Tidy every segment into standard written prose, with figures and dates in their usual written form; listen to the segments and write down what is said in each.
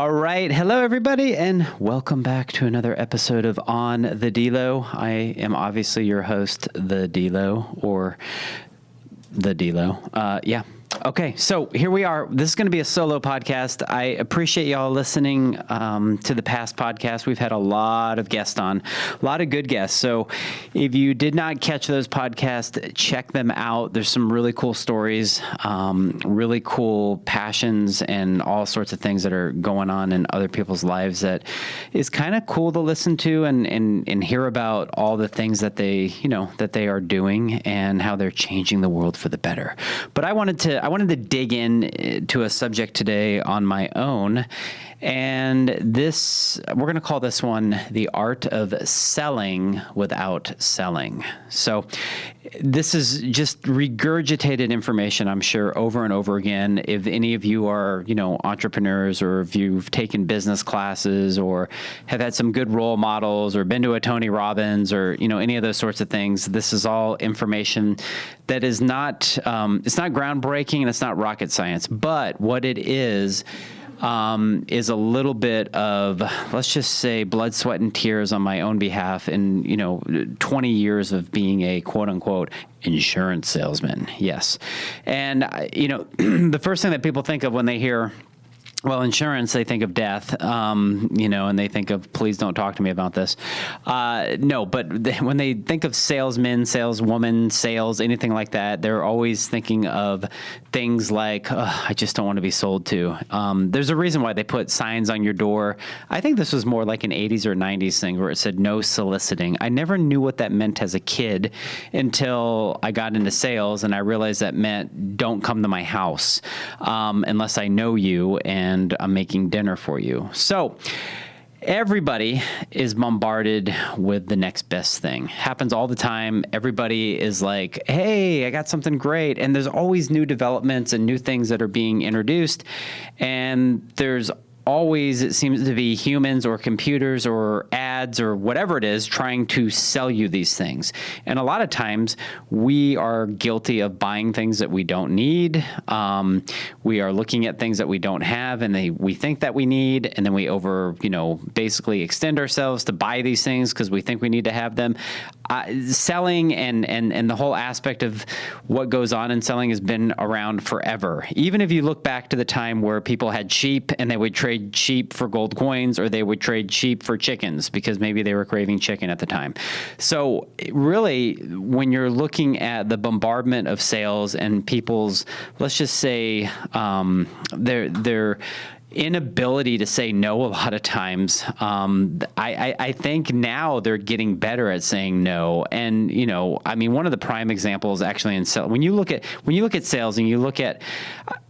All right. Hello, everybody, and welcome back to another episode of On the DELO. I am obviously your host, the DELO, or the DELO. Yeah. Okay, so here we are. This is going to be a solo podcast. I appreciate y'all listening to the past podcast. We've had a lot of guests on, a lot of good guests. So if you did not catch those podcasts, check them out. There's some really cool stories, really cool passions, and all sorts of things that are going on in other people's lives that is kind of cool to listen to and hear about all the things that they are doing and how they're changing the world for the better. But I wanted to dig in to a subject today on my own, and we're going to call this one The Art of Selling Without Selling. So this is just regurgitated information, I'm sure, over and over again. If any of you are, entrepreneurs, or if you've taken business classes or have had some good role models or been to a Tony Robbins or, any of those sorts of things, this is all information that is not, it's not groundbreaking and it's not rocket science, but what it is a little bit of, let's just say, blood, sweat, and tears on my own behalf in, 20 years of being a quote-unquote insurance salesman. Yes. And, the first thing that people think of when they hear, well, insurance, they think of death, and they think of, please don't talk to me about this. No, but when they think of salesmen, saleswoman, sales, anything like that, they're always thinking of things like, I just don't want to be sold to. There's a reason why they put signs on your door. I think this was more like an 80s or 90s thing where it said no soliciting. I never knew what that meant as a kid until I got into sales, and I realized that meant don't come to my house unless I know you and I'm making dinner for you. So everybody is bombarded with the next best thing. Happens all the time. Everybody is like, hey, I got something great. And there's always new developments and new things that are being introduced. And there's always, it seems to be humans or computers or ads or whatever it is trying to sell you these things. And a lot of times we are guilty of buying things that we don't need. We are looking at things that we don't have and we think that we need, and then we basically extend ourselves to buy these things because we think we need to have them. Selling and the whole aspect of what goes on in selling has been around forever. Even if you look back to the time where people had sheep and they would trade sheep for gold coins, or they would trade sheep for chickens because maybe they were craving chicken at the time. So really, when you're looking at the bombardment of sales and people's, let's just say, their inability to say no a lot of times. I think now they're getting better at saying no. And, one of the prime examples actually in sales, when you look at sales and you look at,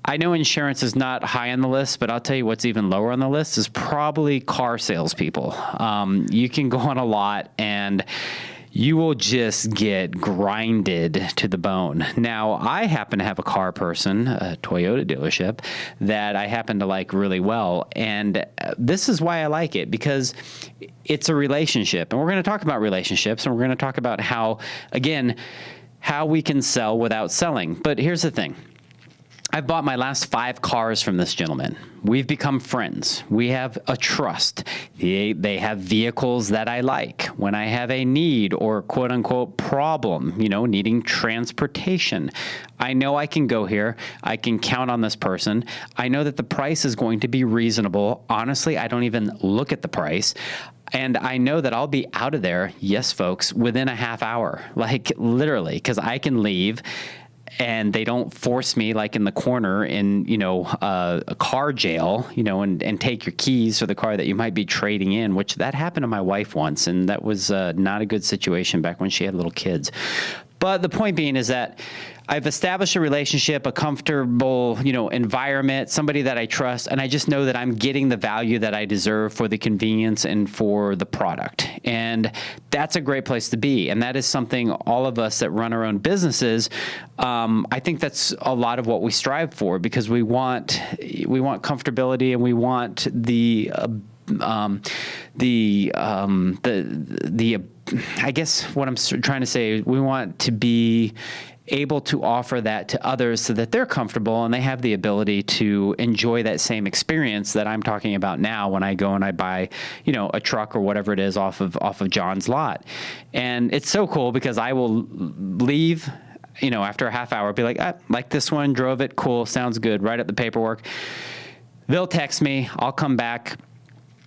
I know insurance is not high on the list, but I'll tell you what's even lower on the list is probably car salespeople. You can go on a lot and you will just get grinded to the bone. Now, I happen to have a car person, a Toyota dealership, that I happen to like really well. And this is why I like it, because it's a relationship. And we're going to talk about relationships, and we're going to talk about how we can sell without selling. But here's the thing. I've bought my last 5 cars from this gentleman. We've become friends. We have a trust. They have vehicles that I like. When I have a need or quote unquote problem, needing transportation, I know I can go here. I can count on this person. I know that the price is going to be reasonable. Honestly, I don't even look at the price. And I know that I'll be out of there, yes, folks, within a half hour, like literally, because I can leave. And they don't force me like in the corner in, a car jail, and take your keys for the car that you might be trading in, which that happened to my wife once. And that was not a good situation back when she had little kids. But the point being is that I've established a relationship, a comfortable, environment, somebody that I trust, and I just know that I'm getting the value that I deserve for the convenience and for the product. And that's a great place to be. And that is something all of us that run our own businesses, I think that's a lot of what we strive for, because we want comfortability, and we want I guess what I'm trying to say, we want to be able to offer that to others so that they're comfortable and they have the ability to enjoy that same experience that I'm talking about now when I go and I buy, a truck or whatever it is off of John's lot. And it's so cool because I will leave, after a half hour, be like this one, drove it, cool, sounds good, write up the paperwork. They'll text me, I'll come back,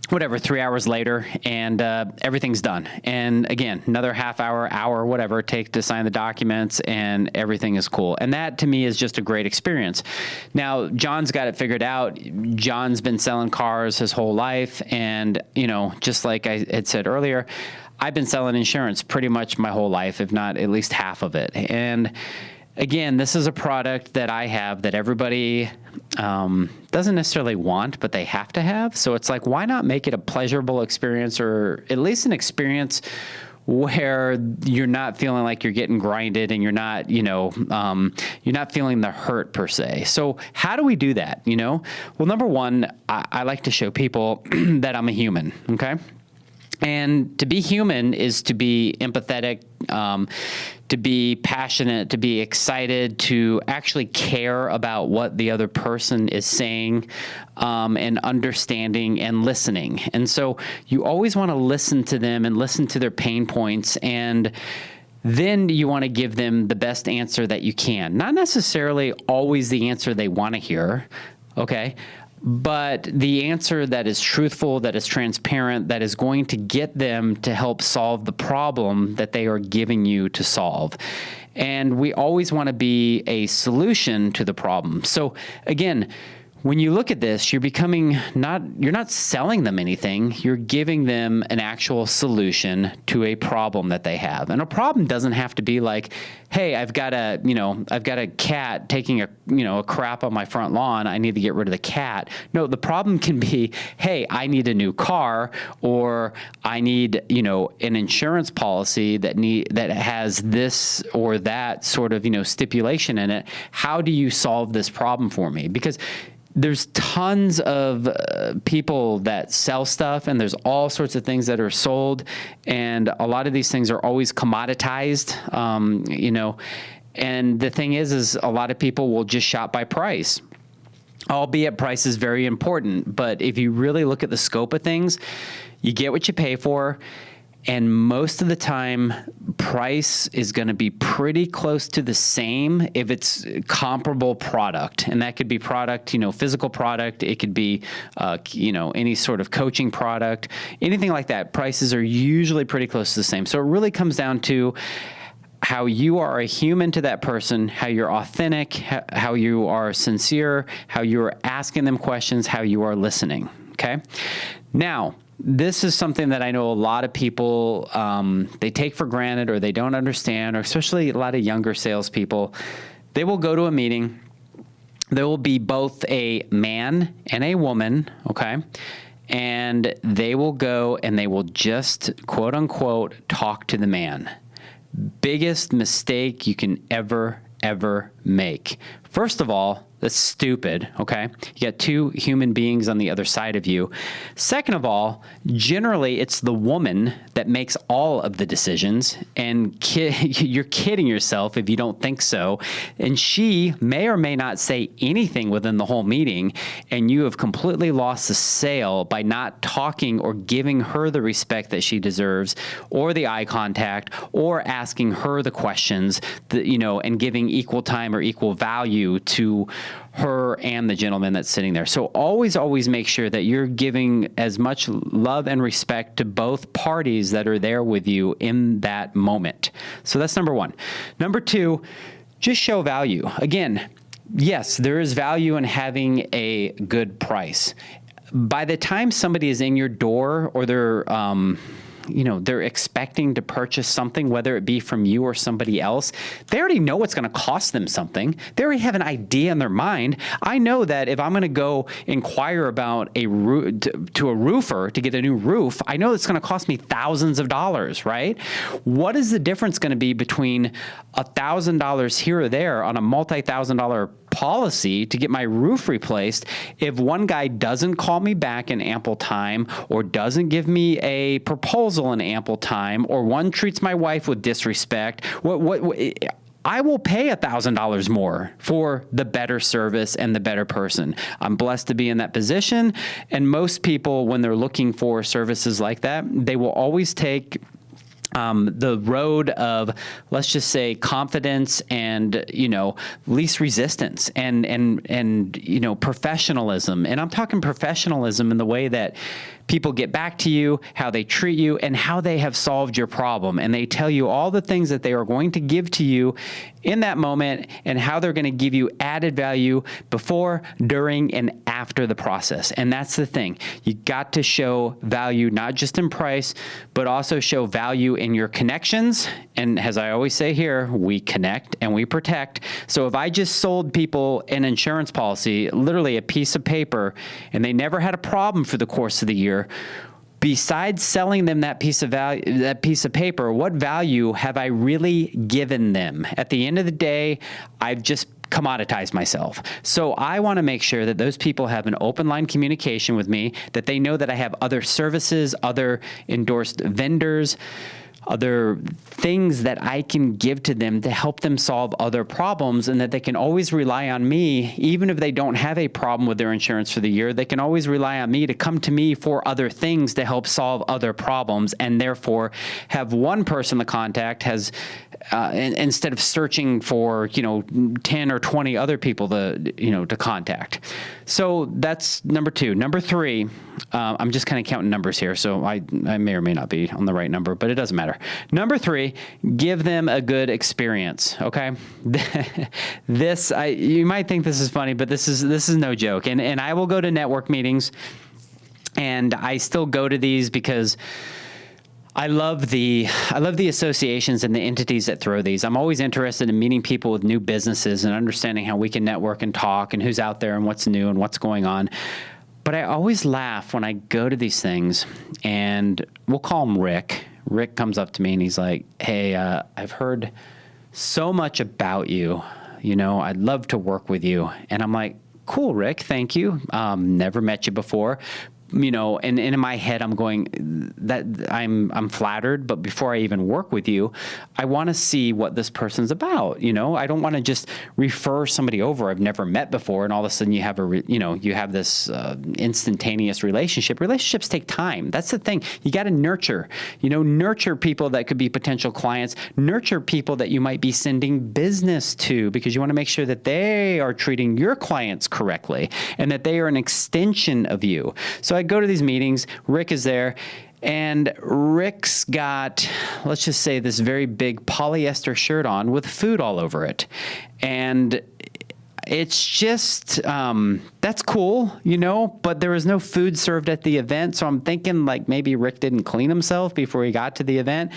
3 hours later, and everything's done. And again, another half hour, whatever it takes to sign the documents, and everything is cool. And that to me is just a great experience. Now, John's got it figured out. John's been selling cars his whole life. And, just like I had said earlier, I've been selling insurance pretty much my whole life, if not at least half of it. And again, this is a product that I have that everybody doesn't necessarily want, but they have to have. So it's like, why not make it a pleasurable experience, or at least an experience where you're not feeling like you're getting grinded and you're not, you're not feeling the hurt per se. So how do we do that? Well, number one, I like to show people that I'm a human. Okay. And to be human is to be empathetic, to be passionate, to be excited, to actually care about what the other person is saying, and understanding and listening. And so you always want to listen to them and listen to their pain points, and then you want to give them the best answer that you can. Not necessarily always the answer they want to hear, okay? But the answer that is truthful, that is transparent, that is going to get them to help solve the problem that they are giving you to solve. And we always want to be a solution to the problem. So again, when you look at this, you're not selling them anything. You're giving them an actual solution to a problem that they have. And a problem doesn't have to be like, hey, I've got a cat taking a crap on my front lawn. I need to get rid of the cat. No, the problem can be, hey, I need a new car, or I need, an insurance policy that has this or that sort of, stipulation in it. How do you solve this problem for me? Because there's tons of people that sell stuff, and there's all sorts of things that are sold, and a lot of these things are always commoditized, and the thing is a lot of people will just shop by price, albeit price is very important. But if you really look at the scope of things, you get what you pay for. And most of the time, price is going to be pretty close to the same if it's comparable product. And that could be product, physical product. It could be, any sort of coaching product, anything like that. Prices are usually pretty close to the same. So it really comes down to how you are a human to that person, how you're authentic, how you are sincere, how you're asking them questions, how you are listening. Okay. Now, this is something that I know a lot of people, they take for granted, or they don't understand, or especially a lot of younger salespeople. They will go to a meeting. There will be both a man and a woman, okay? And they will go and they will just, quote unquote, talk to the man. Biggest mistake you can ever make. First of all, that's stupid, okay? You got two human beings on the other side of you. Second of all, generally it's the woman that makes all of the decisions, and you're kidding yourself if you don't think so. And she may or may not say anything within the whole meeting, and you have completely lost the sale by not talking or giving her the respect that she deserves, or the eye contact, or asking her the questions, and giving equal time or equal value to her and the gentleman that's sitting there. So always make sure that you're giving as much love and respect to both parties that are there with you in that moment. So that's number one. Number two, just show value. Again, yes, there is value in having a good price. By the time somebody is in your door, or they're expecting to purchase something, whether it be from you or somebody else, they already know it's going to cost them something. They already have an idea in their mind. I know that if I'm going to go inquire about to a roofer to get a new roof, I know it's going to cost me thousands of dollars, right? What is the difference going to be between $1,000 here or there on a multi-$1,000 policy to get my roof replaced if one guy doesn't call me back in ample time, or doesn't give me a proposal in ample time, or one treats my wife with disrespect? I will pay $1,000 more for the better service and the better person. I'm blessed to be in that position. And most people, when they're looking for services like that, they will always take the road of, let's just say, confidence and, least resistance and professionalism. And I'm talking professionalism in the way that people get back to you, how they treat you, and how they have solved your problem. And they tell you all the things that they are going to give to you in that moment and how they're going to give you added value before, during, and after the process. And that's the thing. You got to show value, not just in price, but also show value in your connections. And as I always say here, we connect and we protect. So if I just sold people an insurance policy, literally a piece of paper, and they never had a problem for the course of the year, besides selling them that piece of value, that piece of paper, what value have I really given them? At the end of the day, I've just commoditized myself. So I want to make sure that those people have an open line communication with me, that they know that I have other services, other endorsed vendors, other things that I can give to them to help them solve other problems, and that they can always rely on me. Even if they don't have a problem with their insurance for the year, they can always rely on me to come to me for other things to help solve other problems, and therefore have one person to contact instead of searching for 10 or 20 other people to contact. So that's number 2. Number 3, I'm just kind of counting numbers here, so I may or may not be on the right number, but it doesn't matter. Number 3, give them a good experience. Okay, you might think this is funny, but this is no joke. And I will go to network meetings, and I still go to these because I love the associations and the entities that throw these. I'm always interested in meeting people with new businesses and understanding how we can network and talk and who's out there and what's new and what's going on. But I always laugh when I go to these things, and we'll call him Rick. Rick comes up to me and he's like, "Hey, I've heard so much about you. I'd love to work with you." And I'm like, "Cool, Rick, thank you. Never met you before." And in my head, I'm going, that I'm flattered, but before I even work with you, I want to see what this person's about. I don't want to just refer somebody over I've never met before, and all of a sudden you have you have this instantaneous relationship. Relationships take time. That's the thing. You got to nurture people that could be potential clients, nurture people that you might be sending business to, because you want to make sure that they are treating your clients correctly and that they are an extension of you. So I go to these meetings, Rick is there, and Rick's got, let's just say, this very big polyester shirt on with food all over it. And it's just, that's cool, but there was no food served at the event. So I'm thinking like maybe Rick didn't clean himself before he got to the event.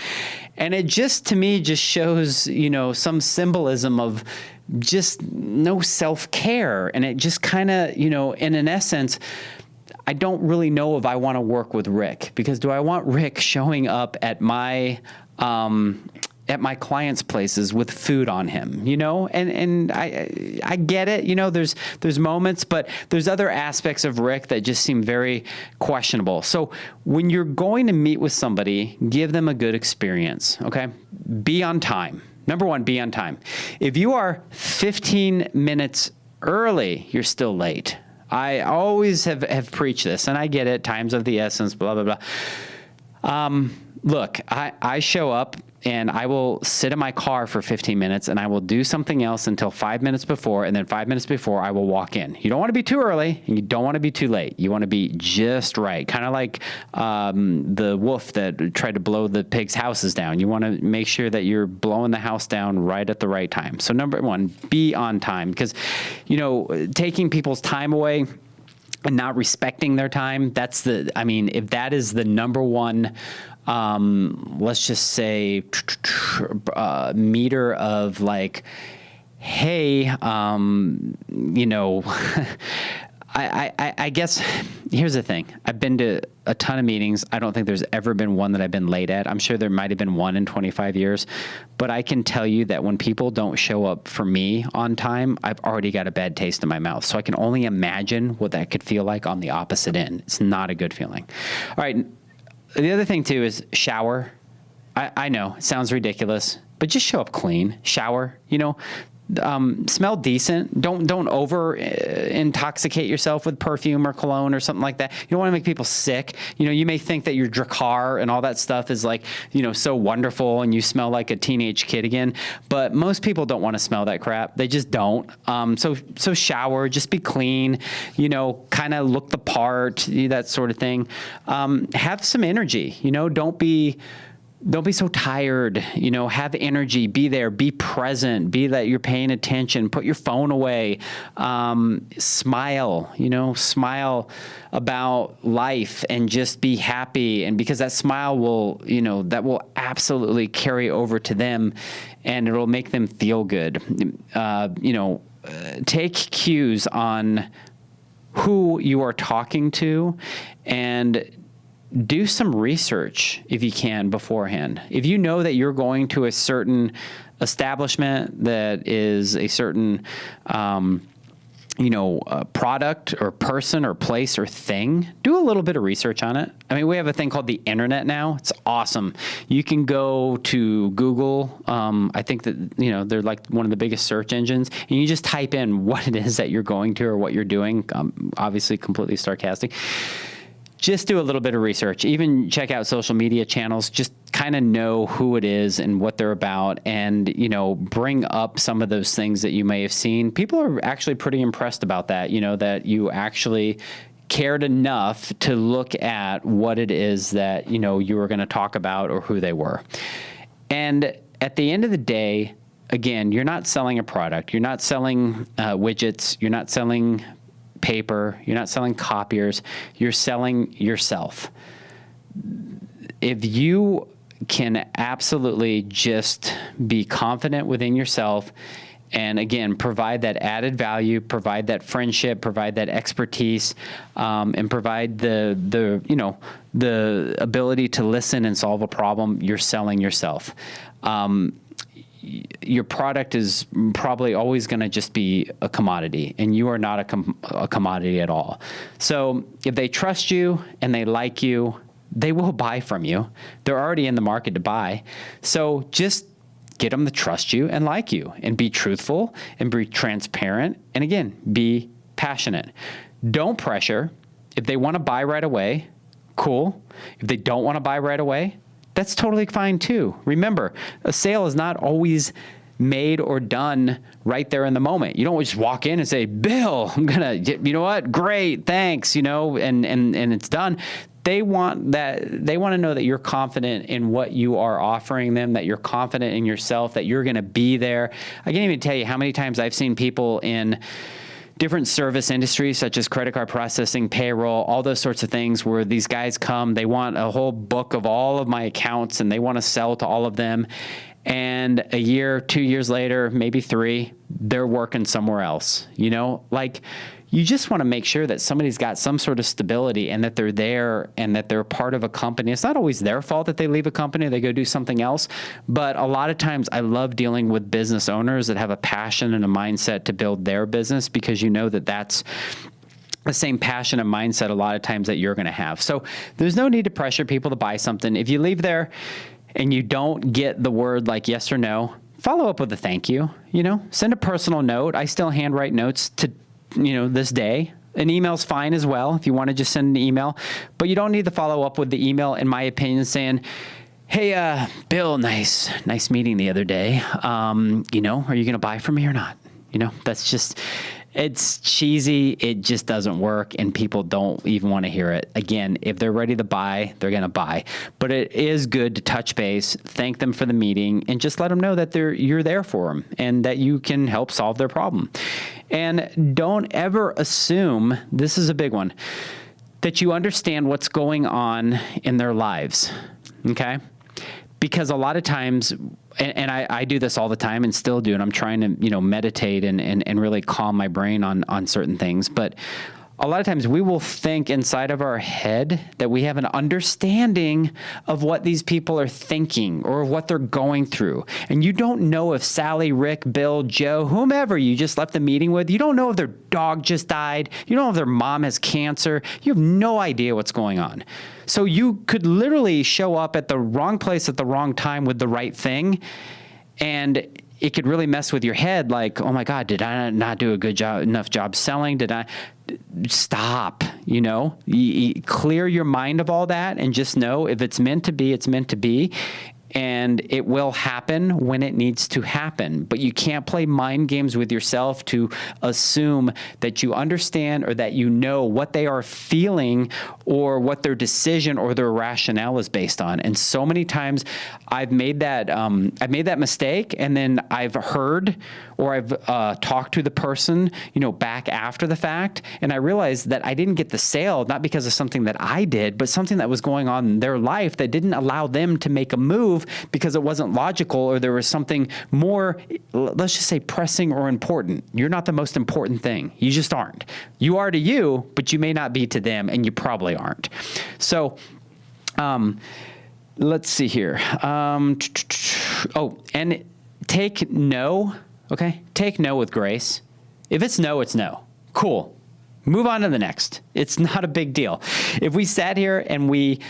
And it just, to me, just shows, some symbolism of just no self-care. And it just kind of, in an essence, I don't really know if I want to work with Rick, because do I want Rick showing up at my clients' places with food on him, and I get it, there's moments, but there's other aspects of Rick that just seem very questionable. So when you're going to meet with somebody, give them a good experience. Okay. Be on time. Number 1, be on time. If you are 15 minutes early, you're still late. I always have preached this, and I get it. Time's of the essence, blah, blah, blah. Look, I show up and I will sit in my car for 15 minutes and I will do something else until 5 minutes before, and then 5 minutes before I will walk in. You don't want to be too early and you don't want to be too late. You want to be just right. Kind of like the wolf that tried to blow the pig's houses down. You want to make sure that you're blowing the house down right at the right time. So number 1, be on time, because, taking people's time away and not respecting their time, if that is the number 1, let's just say, meter of like, hey, I guess here's the thing. I've been to a ton of meetings. I don't think there's ever been one that I've been late at. I'm sure there might have been one in 25 years, but I can tell you that when people don't show up for me on time, I've already got a bad taste in my mouth. So I can only imagine what that could feel like on the opposite end. It's not a good feeling. All right. The other thing too is shower. I know it sounds ridiculous, but just show up clean, shower, smell decent. Don't over intoxicate yourself with perfume or cologne or something like that. You don't want to make people sick. You may think that your Drakkar and all that stuff is like, so wonderful and you smell like a teenage kid again, but most people don't want to smell that crap. They just don't. So shower, just be clean, kind of look the part, that sort of thing. Have some energy, don't be so tired, have energy, be there, be present, be that you're paying attention, put your phone away, smile, smile about life and just be happy. And because that smile will, that will absolutely carry over to them and it'll make them feel good. Take cues on who you are talking to and do some research if you can beforehand. If you know that you're going to a certain establishment that is a certain, product or person or place or thing, do a little bit of research on it. I mean, we have a thing called the internet now. It's awesome. You can go to Google. I think that, they're like one of the biggest search engines, and you just type in what it is that you're going to or what you're doing. Obviously completely sarcastic. Just do a little bit of research, even check out social media channels, just kind of know who it is and what they're about and, bring up some of those things that you may have seen. People are actually pretty impressed about that, that you actually cared enough to look at what it is that, you were going to talk about or who they were. And at the end of the day, again, you're not selling a product. You're not selling widgets. You're not selling paper, you're not selling copiers, you're selling yourself. If you can absolutely just be confident within yourself and again, provide that added value, provide that friendship, provide that expertise, and provide the ability to listen and solve a problem, you're selling yourself. Your product is probably always going to just be a commodity, and you are not a commodity at all. So if they trust you and they like you, they will buy from you. They're already in the market to buy. So just get them to trust you and like you, and be truthful and be transparent. And again, be passionate. Don't pressure. If they want to buy right away, cool. If they don't want to buy right away, that's totally fine too. Remember, a sale is not always made or done right there in the moment. You don't just walk in and say, Bill, I'm going to, you know what? Great. Thanks. And it's done. They want to know that you're confident in what you are offering them, that you're confident in yourself, that you're going to be there. I can't even tell you how many times I've seen people in different service industries such as credit card processing, payroll, all those sorts of things where these guys come, they want a whole book of all of my accounts and they want to sell to all of them. And a year, 2 years later, maybe 3, they're working somewhere else. You just want to make sure that somebody's got some sort of stability and that they're there and that they're part of a company. It's not always their fault that they leave a company, they go do something else. But a lot of times I love dealing with business owners that have a passion and a mindset to build their business, because that that's the same passion and mindset a lot of times that you're going to have. So there's no need to pressure people to buy something. If you leave there and you don't get the word like yes or no, follow up with a thank you, send a personal note. I still handwrite notes to this day. An email's fine as well if you want to just send an email, but you don't need to follow up with the email, in my opinion, saying, hey, Bill, nice meeting the other day. Are you going to buy from me or not? That's just, it's cheesy. It just doesn't work, and people don't even want to hear it. Again, if they're ready to buy, they're going to buy. But it is good to touch base, thank them for the meeting, and just let them know that you're there for them and that you can help solve their problem. And don't ever assume, this is a big one, that you understand what's going on in their lives, okay? Because a lot of times, and I do this all the time and still do, and I'm trying to, meditate and really calm my brain on certain things. But a lot of times we will think inside of our head that we have an understanding of what these people are thinking or what they're going through. And you don't know if Sally, Rick, Bill, Joe, whomever you just left the meeting with, you don't know if their dog just died. You don't know if their mom has cancer. You have no idea what's going on. So you could literally show up at the wrong place at the wrong time with the right thing, and it could really mess with your head. Like, oh my God, did I not do a good job, enough job selling? Did I stop? Clear your mind of all that and just know if it's meant to be, it's meant to be. And it will happen when it needs to happen. But you can't play mind games with yourself to assume that you understand or that you know what they are feeling or what their decision or their rationale is based on. And so many times I've made that mistake, and then I've heard or I've talked to the person, back after the fact, and I realized that I didn't get the sale, not because of something that I did, but something that was going on in their life that didn't allow them to make a move because it wasn't logical, or there was something more, let's just say, pressing or important. You're not the most important thing. You just aren't. You are to you, but you may not be to them, and you probably aren't. So, let's see here. And take no. Okay? Take no with grace. If it's no, it's no. Cool. Move on to the next. It's not a big deal. If we sat here and we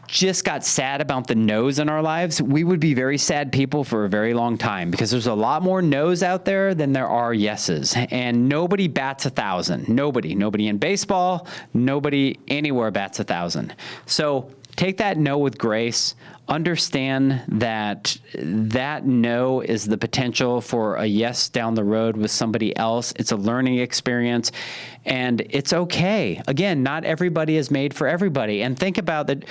just got sad about the no's in our lives, we would be very sad people for a very long time, because there's a lot more no's out there than there are yeses. And nobody bats 1,000. Nobody in baseball, nobody anywhere bats 1,000. So take that no with grace. Understand that no is the potential for a yes down the road with somebody else. It's a learning experience, and it's okay. Again, not everybody is made for everybody. And think about that.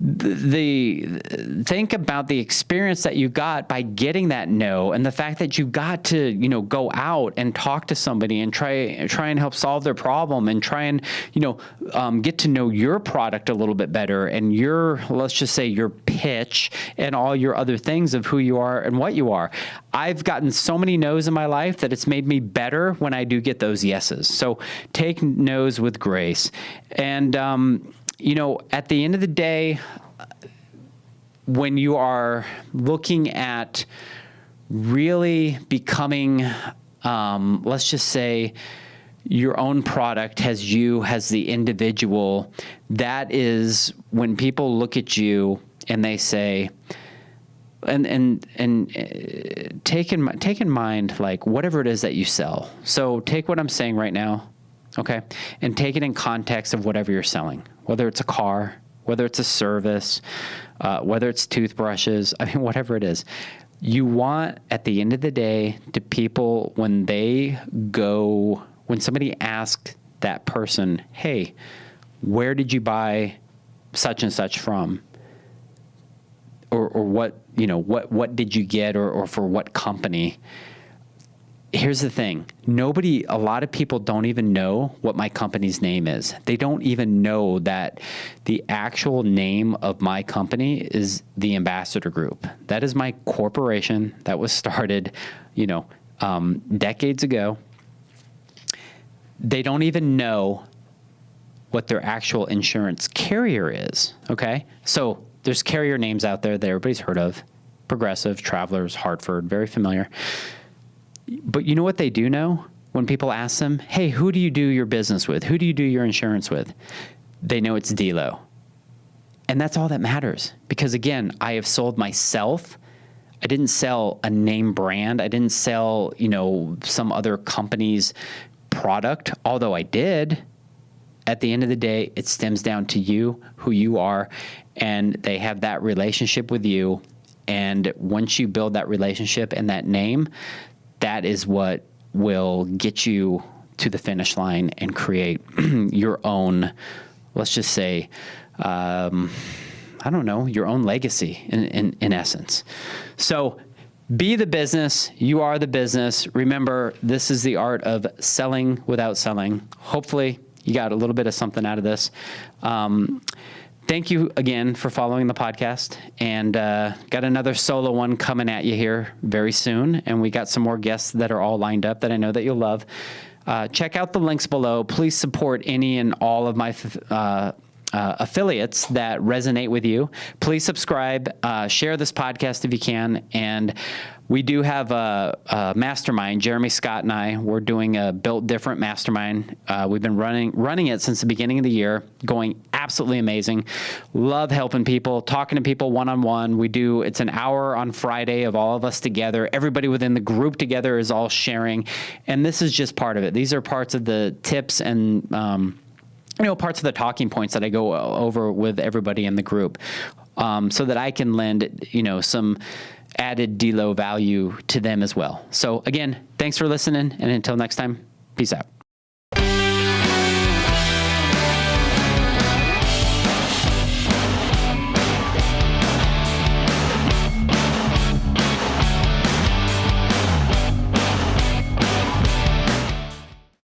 Think about the experience that you got by getting that no, and the fact that you got to, go out and talk to somebody and try and help solve their problem, and try and, get to know your product a little bit better, and let's just say your pitch and all your other things of who you are and what you are. I've gotten so many no's in my life that it's made me better when I do get those yeses. So take no's with grace. And, at the end of the day, when you are looking at really becoming, let's just say, your own product as the individual, that is when people look at you and they say, and take in mind, like, whatever it is that you sell. So take what I'm saying right now, okay, and take it in context of whatever you're selling, whether it's a car, whether it's a service, whether it's toothbrushes, whatever it is. You want, at the end of the day, to people, when somebody asks that person, hey, where did you buy such and such from? Or what did you get, or for what company? Here's the thing. A lot of people don't even know what my company's name is. They don't even know that the actual name of my company is the Ambassador Group. That is my corporation that was started, decades ago. They don't even know what their actual insurance carrier is, okay? So there's carrier names out there that everybody's heard of. Progressive, Travelers, Hartford, very familiar. But you know what they do know? When people ask them, hey, who do you do your business with? Who do you do your insurance with? They know it's DELO. And that's all that matters. Because again, I have sold myself. I didn't sell a name brand. I didn't sell, some other company's product, although I did. At the end of the day, it stems down to you, who you are, and they have that relationship with you. And once you build that relationship and that name, that is what will get you to the finish line and create your own, let's just say, your own legacy in essence. So be the business. You are the business. Remember, this is the art of selling without selling. Hopefully you got a little bit of something out of this. Thank you again for following the podcast, and got another solo one coming at you here very soon. And we got some more guests that are all lined up that I know that you'll love. check out the links below. Please support any and all of my affiliates that resonate with you. Please subscribe, share this podcast if you can. And we do have a mastermind. Jeremy Scott and I, we're doing a Built Different mastermind. We've been running it since the beginning of the year, going absolutely amazing. Love helping people, talking to people one-on-one. It's an hour on Friday of all of us together. Everybody within the group together is all sharing. And this is just part of it. These are parts of the tips and, parts of the talking points that I go over with everybody in the group, so that I can lend, some added DELO value to them as well. So again, thanks for listening. And until next time, peace out.